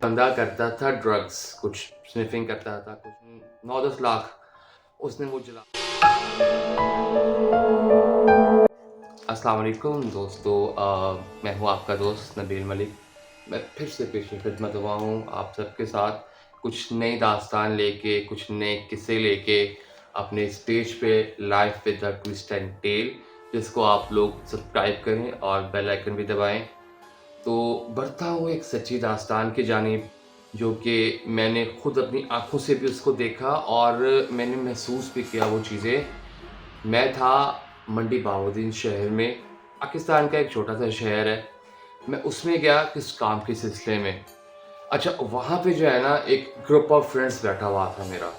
بندہ کرتا تھا ڈرگس، کچھ سنیفنگ کرتا تھا، کچھ 9-10 لاکھ اس نے وہ جلا۔ السلام علیکم دوستو، میں ہوں آپ کا دوست نبیل ملک۔ میں پھر سے پیش خدمت ہوا ہوں آپ سب کے ساتھ کچھ نئی داستان لے کے، کچھ نئے قصے لے کے اپنے اس پیج پہ life with a toast and tale, جس کو آپ لوگ سبسکرائب کریں اور بیل آئیکن بھی دبائیں۔ تو بڑھتا ہوں ایک سچی داستان کی جانب، جو کہ میں نے خود اپنی آنکھوں سے بھی اس کو دیکھا اور میں نے محسوس بھی کیا وہ چیزیں۔ میں تھا منڈی بہاؤالدین شہر میں، پاکستان کا ایک چھوٹا سا شہر ہے۔ میں اس میں گیا کس کام کے سلسلے میں۔ اچھا، وہاں پہ جو ہے نا ایک گروپ آف فرینڈس بیٹھا ہوا تھا میرا۔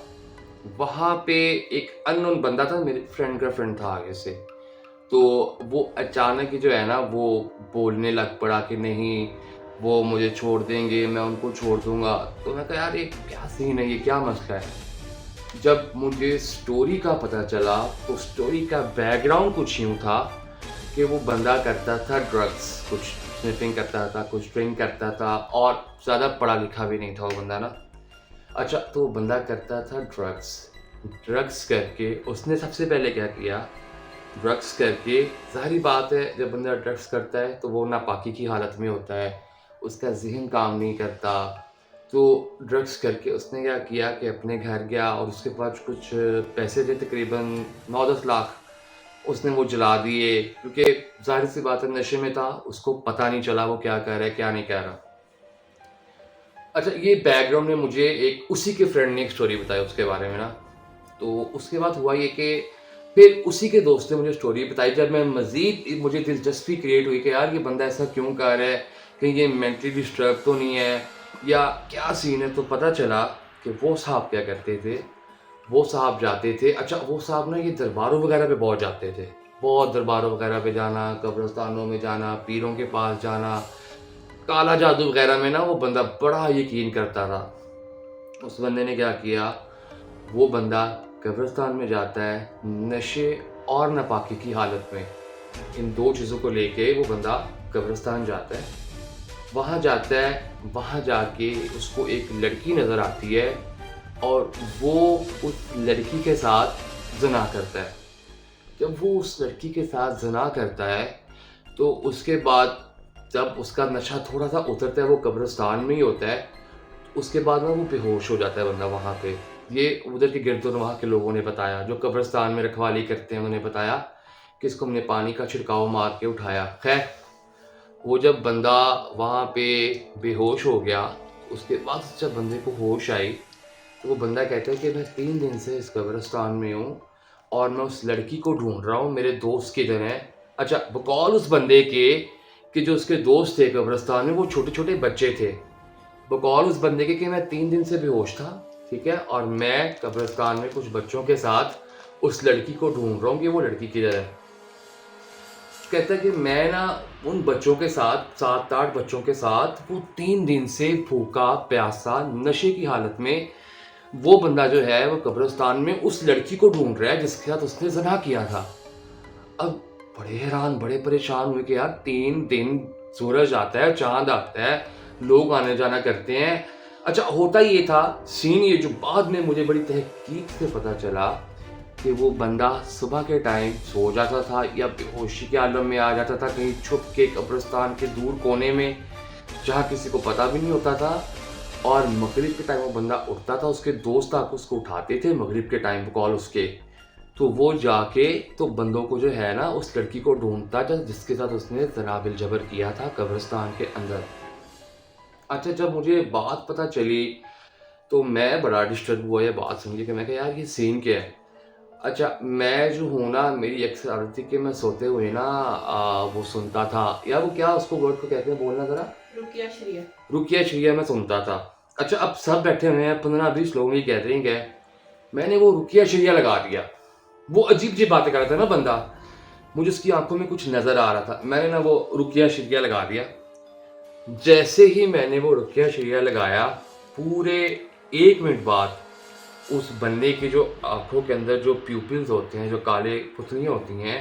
وہاں پہ ایک ان نون بندہ تھا، میرے فرینڈ کا فرینڈ تھا آگے سے۔ تو وہ اچانک ہی جو ہے نا وہ بولنے لگ پڑا کہ نہیں وہ مجھے چھوڑ دیں گے، میں ان کو چھوڑ دوں گا۔ تو میں کہا یار یہ کیا سین ہے، یہ کیا مسئلہ ہے؟ جب مجھے سٹوری کا پتہ چلا تو سٹوری کا بیک گراؤنڈ کچھ یوں تھا کہ وہ بندہ کرتا تھا ڈرگس، کچھ سنیفنگ کرتا تھا، کچھ ڈرنک کرتا تھا، اور زیادہ پڑھا لکھا بھی نہیں تھا وہ بندہ نا۔ اچھا، تو وہ بندہ کرتا تھا ڈرگس کر کے اس نے سب سے پہلے کیا کیا، ڈرگس کر کے ظاہری بات ہے جب بندہ ڈرگس کرتا ہے تو وہ ناپاکی کی حالت میں ہوتا ہے، اس کا ذہن کام نہیں کرتا۔ تو ڈرگس کر کے اس نے کیا کیا کہ اپنے گھر گیا اور اس کے پاس کچھ پیسے تھے، تقریباً 9-10 لاکھ اس نے وہ جلا دیے، کیونکہ ظاہر سی بات ہے نشے میں تھا، اس کو پتہ نہیں چلا وہ کیا کر رہا ہے کیا نہیں کہہ رہا۔ اچھا، یہ بیک گراؤنڈ میں مجھے ایک اسی کے فرینڈ نے ایک سٹوری بتائی اس کے بارے میں نا۔ تو اس کے بعد ہوا یہ کہ پھر اسی کے دوست نے مجھے سٹوری بتائی، جب میں مزید مجھے دلچسپی کریٹ ہوئی کہ یار یہ بندہ ایسا کیوں کر رہا ہے، کہیں یہ مینٹلی ڈسٹرب تو نہیں ہے یا کیا سین ہے۔ تو پتہ چلا کہ وہ صاحب کیا کرتے تھے، وہ صاحب جاتے تھے، اچھا وہ صاحب نا یہ درباروں وغیرہ پہ بہت جاتے تھے، بہت درباروں وغیرہ پہ جانا، قبرستانوں میں جانا، پیروں کے پاس جانا، کالا جادو وغیرہ میں نا وہ بندہ بڑا یقین کرتا تھا۔ اس بندے نے کیا کیا، وہ بندہ قبرستان میں جاتا ہے نشے اور ناپاکی کی حالت میں، ان دو چیزوں کو لے کے وہ بندہ قبرستان جاتا ہے۔ وہاں جاتا ہے، وہاں جا کے اس کو ایک لڑکی نظر آتی ہے اور وہ اس لڑکی کے ساتھ زنا کرتا ہے۔ جب وہ اس لڑکی کے ساتھ زنا کرتا ہے تو اس کے بعد جب اس کا نشہ تھوڑا سا اترتا ہے، وہ قبرستان میں ہی ہوتا ہے، اس کے بعد نا وہ بے ہوش ہو جاتا ہے بندہ وہاں پہ۔ یہ ادھر کے گرد و نواح کے لوگوں نے بتایا، جو قبرستان میں رکھوالی کرتے ہیں، انہوں نے بتایا کہ اس کو ہم نے پانی کا چھڑکاؤ مار کے اٹھایا۔ خیر، وہ جب بندہ وہاں پہ بے ہوش ہو گیا، اس کے بعد جب بندے کو ہوش آئی تو وہ بندہ کہتا ہے کہ میں 3 دن سے اس قبرستان میں ہوں اور میں اس لڑکی کو ڈھونڈ رہا ہوں، میرے دوست کدھر ہیں۔ اچھا، بقول اس بندے کے کہ جو اس کے دوست تھے قبرستان میں وہ چھوٹے چھوٹے بچے تھے، بقول اس بندے کے کہ میں 3 دن سے بے ہوش تھا، ٹھیک ہے، اور میں قبرستان میں کچھ بچوں کے ساتھ اس لڑکی کو ڈھونڈ رہا ہوں کہ وہ لڑکی کدھر ہے۔ کہتا ہے کہ میں نا ان بچوں کے ساتھ 7-8 بچوں کے ساتھ وہ 3 دن سے بھوکا پیاسا نشے کی حالت میں وہ بندہ جو ہے وہ قبرستان میں اس لڑکی کو ڈھونڈ رہا ہے جس کے ساتھ اس نے زنا کیا تھا۔ اب بڑے حیران، بڑے پریشان ہوئے کہ یار 3 دن سورج آتا ہے، چاند آتا ہے، لوگ آنے جانا کرتے ہیں۔ اچھا، ہوتا یہ تھا سین، یہ جو بعد میں مجھے بڑی تحقیق سے پتہ چلا کہ وہ بندہ صبح کے ٹائم سو جاتا تھا یا بے ہوشی کے عالم میں آ جاتا تھا کہیں چھپ کے قبرستان کے دور کونے میں جہاں کسی کو پتہ بھی نہیں ہوتا تھا، اور مغرب کے ٹائم وہ بندہ اٹھتا تھا، اس کے دوست آ کے اس کو اٹھاتے تھے مغرب کے ٹائم کال اس کے، تو وہ جا کے تو بندوں کو جو ہے نا اس لڑکی کو ڈھونڈتا جس کے ساتھ اس نے زنا بالجبر کیا تھا قبرستان کے اندر۔ اچھا، جب مجھے بات پتہ چلی تو میں بڑا ڈسٹرب ہوا یہ بات سن کے کہ میں کہا یار یہ سین کیا ہے۔ اچھا، میں جو ہوں نا میری اکثر عادت تھی کہ میں سوتے ہوئے نا وہ سنتا تھا، یا وہ کیا اس کو ورڈ کو کہتے ہیں، بولنا ذرا، رقیہ شریعہ میں سنتا تھا۔ اچھا، اب سب بیٹھے ہوئے ہیں، 15-20 لوگوں کی گیدرنگ ہے، میں نے وہ رقیہ شریعہ لگا دیا۔ وہ عجیب جی باتیں کر رہا تھا نا بندہ، مجھے اس کی آنکھوں میں کچھ نظر آ رہا تھا، میں نے نا وہ رقیہ شریعہ لگا دیا۔ جیسے ہی میں نے وہ رقیہ شریعہ لگایا، پورے 1 منٹ بعد اس بندے کی جو آنکھوں کے اندر جو پیوپلز ہوتے ہیں، جو کالے پتلیاں ہوتی ہیں،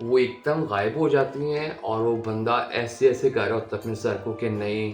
وہ ایک دم غائب ہو جاتی ہیں، اور وہ بندہ ایسے ایسے کہہ رہا ہوتا ہے اپنے سر کو کہ نہیں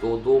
2-2